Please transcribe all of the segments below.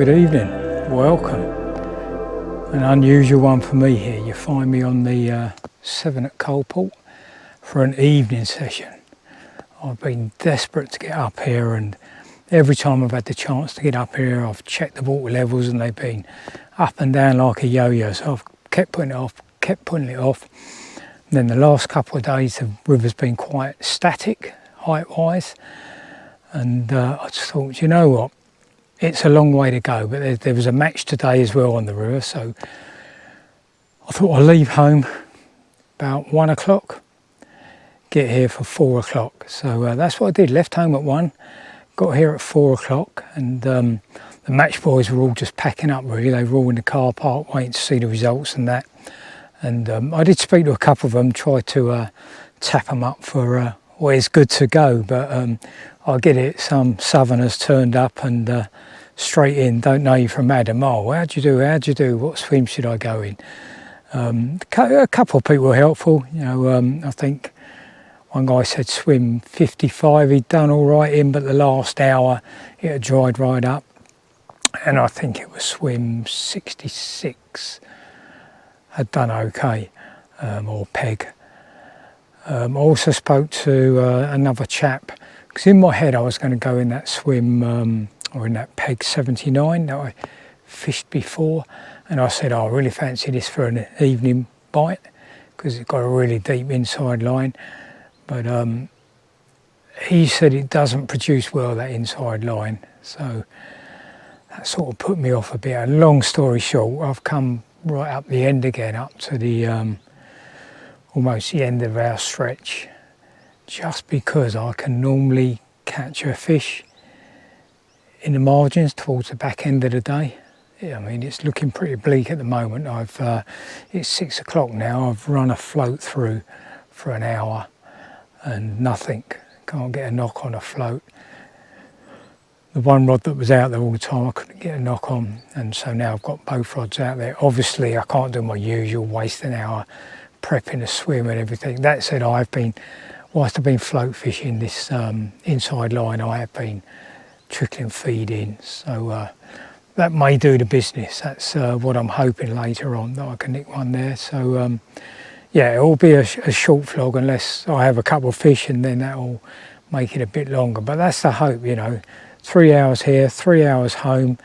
Good evening, welcome. An unusual one for me here. You find me on the Severn at Coalport for an evening session. I've been desperate to get up here, and every time I've had the chance to get up here I've checked the water levels and they've been up and down like a yo-yo, so I've kept putting it off. And then the last couple of days the river's been quite static height wise, and I just thought, you know what, it's a long way to go, but there was a match today as well on the river, so I thought I'll leave home about 1 o'clock, get here for 4 o'clock. So that's what I did, left home at 1, got here at 4 o'clock, and the match boys were all just packing up really. They were all in the car park waiting to see the results and that. And I did speak to a couple of them, tried to tap them up for where's good to go, but I get it, some southerners turned up and straight in, don't know you from Adam. Oh, how'd you do, what swim should I go in? A couple of people were helpful, you know. I think one guy said swim 55, he'd done all right in, but the last hour it had dried right up. And I think it was swim 66, had done okay, or peg. I also spoke to another chap, because in my head I was going to go in that swim, or in that peg 79 that I fished before, and I said, oh, I really fancy this for an evening bite, because it's got a really deep inside line. But he said it doesn't produce well, that inside line, so that sort of put me off a bit. And long story short, I've come right up the end again, up to the almost the end of our stretch, just because I can normally catch a fish in the margins towards the back end of the day. Yeah, I mean, it's looking pretty bleak at the moment. It's 6 o'clock now, I've run a float through for an hour and nothing, can't get a knock on a float. The one rod that was out there all the time, I couldn't get a knock on, and so now I've got both rods out there. Obviously I can't do my usual, waste an hour prepping a swim and everything. That said, whilst I've been float fishing this inside line, I have been trickling feed in, so that may do the business. That's what I'm hoping later on, that I can nick one there. So yeah, it will be a short vlog unless I have a couple of fish, and then that will make it a bit longer. But that's the hope, you know. 3 hours here, 3 hours home,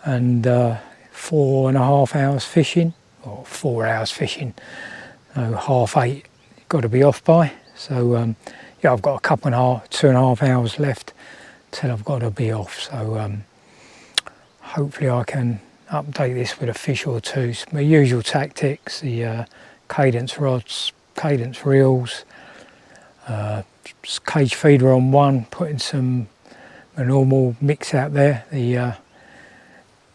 and 4.5 hours fishing, or 4 hours fishing. So 8:30, got to be off by. So yeah, I've got a couple and a half, 2.5 hours left till I've got to be off. So hopefully I can update this with a fish or two. My usual tactics: the cadence rods, cadence reels, cage feeder on one, putting a normal mix out there, the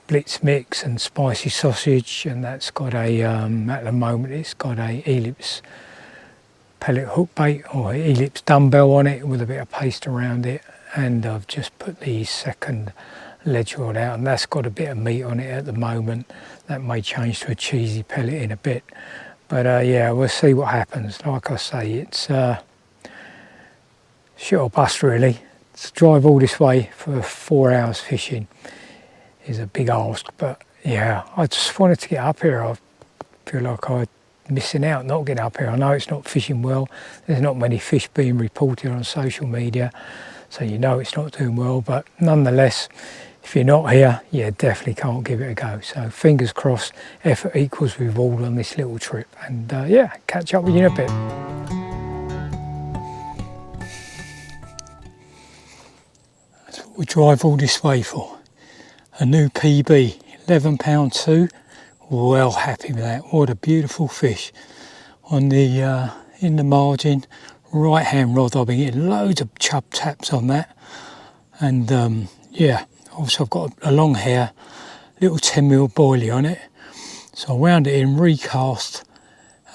blitz mix and spicy sausage, and that's got a at the moment it's got a ellipse pellet hook bait, or ellipse dumbbell on it with a bit of paste around it. And I've just put the second ledge rod out, and that's got a bit of meat on it at the moment. That may change to a cheesy pellet in a bit, but yeah, we'll see what happens. Like I say, it's shit or bust really. To drive all this way for 4 hours fishing is a big ask, but yeah, I just wanted to get up here. I feel like I'm missing out not getting up here. I know it's not fishing well, there's not many fish being reported on social media, so you know it's not doing well, but nonetheless, if you're not here, yeah, definitely can't give it a go. So fingers crossed, effort equals reward on this little trip, and yeah, catch up with you in a bit. We drive all this way for a new PB, £11.2. Well happy with that. What a beautiful fish on the in the margin, right hand rod. I've been getting loads of chub taps on that, and yeah, also I've got a long hair, little 10mm boilie on it. So I wound it in, recast.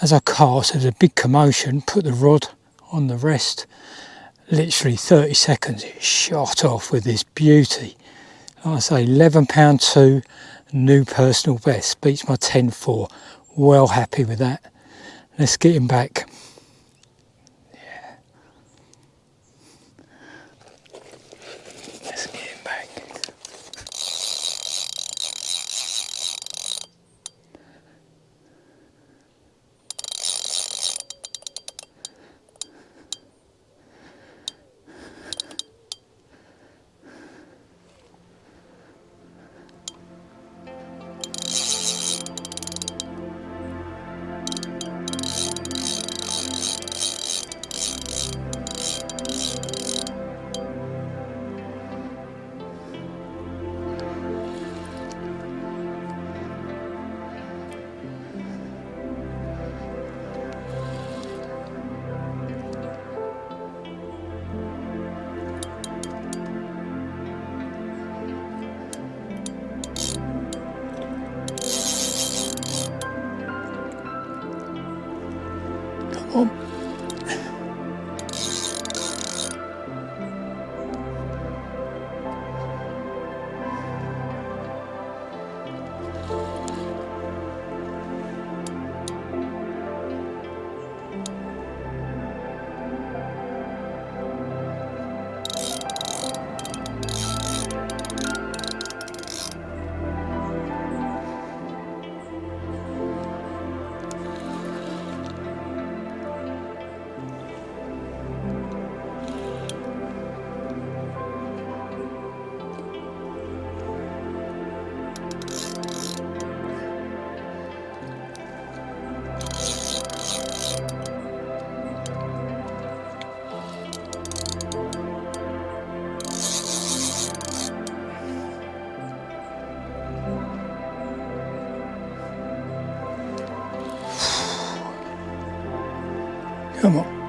As I cast, there was a big commotion. Put the rod on the rest. Literally 30 seconds, it shot off with this beauty. Like I say, £11.2, new personal best, beats my 10.4. Well happy with that. Let's get him back. Yeah. Let's get him back. Oh. Come on.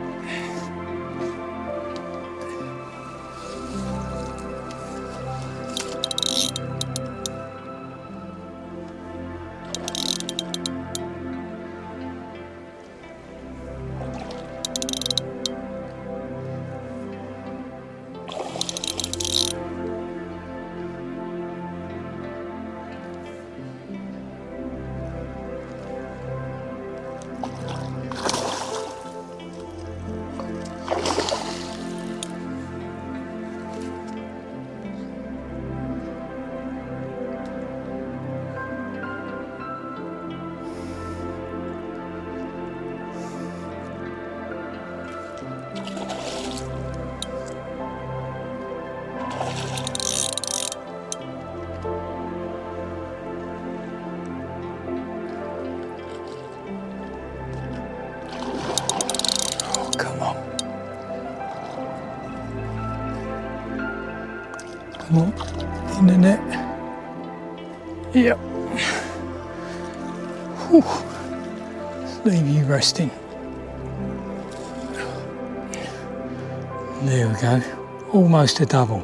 Come on. Come on. In the net. Yep. Whew. Let's leave you resting. There we go. Almost a double.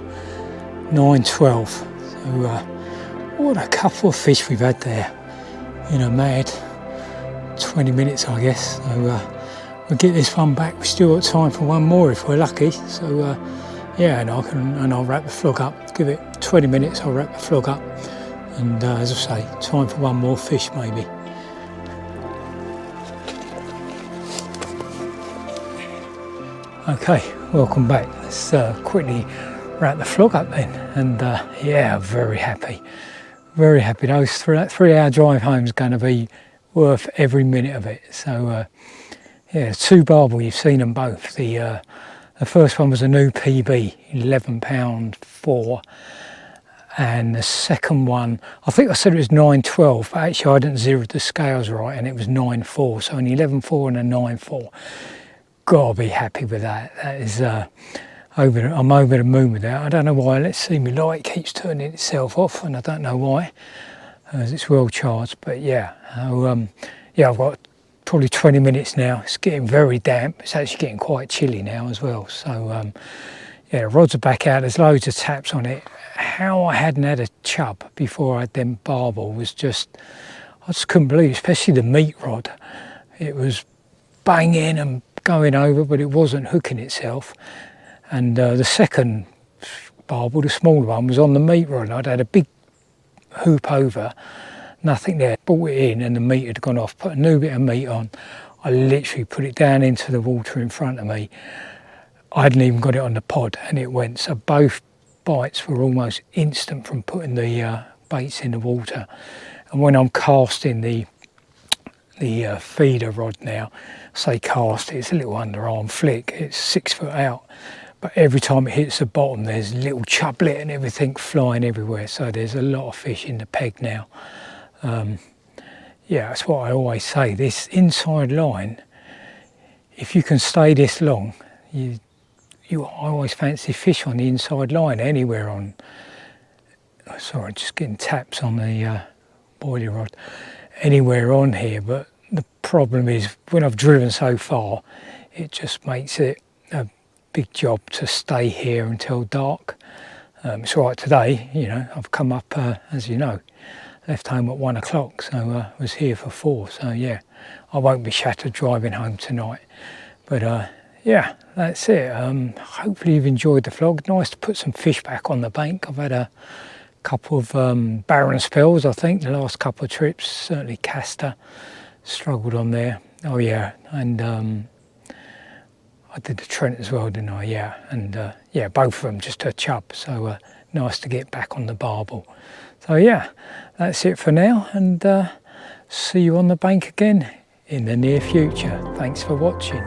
9-12. So what a couple of fish we've had there in a mad 20 minutes, I guess. So we'll get this one back. We've still got time for one more if we're lucky. So yeah, and I'll wrap the vlog up. Give it 20 minutes. I'll wrap the vlog up. And as I say, time for one more fish maybe. Okay, welcome back. Let's quickly wrap the vlog up then. And yeah, very happy. Very happy. That 3-hour drive home is going to be worth every minute of it. So yeah, 2 barbel, you've seen them both. The first one was a new PB, £11.4. And the second one, I think I said it was 9.12, but actually I didn't zero the scales right, and it was 9.4. So an 11.4 and a 9.4. Gotta be happy with that. That is I'm over the moon with that. I don't know why. Let's see, my light keeps turning itself off, and I don't know why, as it's well charged. But yeah, yeah, I've got probably 20 minutes now. It's getting very damp. It's actually getting quite chilly now as well. So yeah, rods are back out. There's loads of taps on it. How I hadn't had a chub before I had them barbel was just, I just couldn't believe it, especially the meat rod. It was banging and going over, but it wasn't hooking itself. And the second barbel, the smaller one, was on the meat rod. I'd had a big hoop over, nothing there. Brought it in and the meat had gone off. Put a new bit of meat on. I literally put it down into the water in front of me. I hadn't even got it on the pod and it went. So both bites were almost instant from putting the baits in the water. And when I'm casting the feeder rod now, say cast, it's a little underarm flick, it's 6 foot out. But every time it hits the bottom, there's little chublet and everything flying everywhere. So there's a lot of fish in the peg now. Yeah, that's what I always say. This inside line, if you can stay this long, I always fancy fish on the inside line anywhere on. Sorry, just getting taps on the boiler rod. Anywhere on here, but the problem is when I've driven so far, it just makes it a big job to stay here until dark. It's all right today, you know, I've come up, as you know, left home at 1 o'clock, so was here for 4. So yeah, I won't be shattered driving home tonight. But yeah, that's it. Hopefully you've enjoyed the vlog. Nice to put some fish back on the bank. I've had a couple of barren spells, I think, the last couple of trips. Certainly Castor struggled on there. Oh yeah, and I did the Trent as well, didn't I? Yeah, and yeah, both of them just a chub. So nice to get back on the Barbel. So yeah, that's it for now, and see you on the bank again in the near future. Thanks for watching.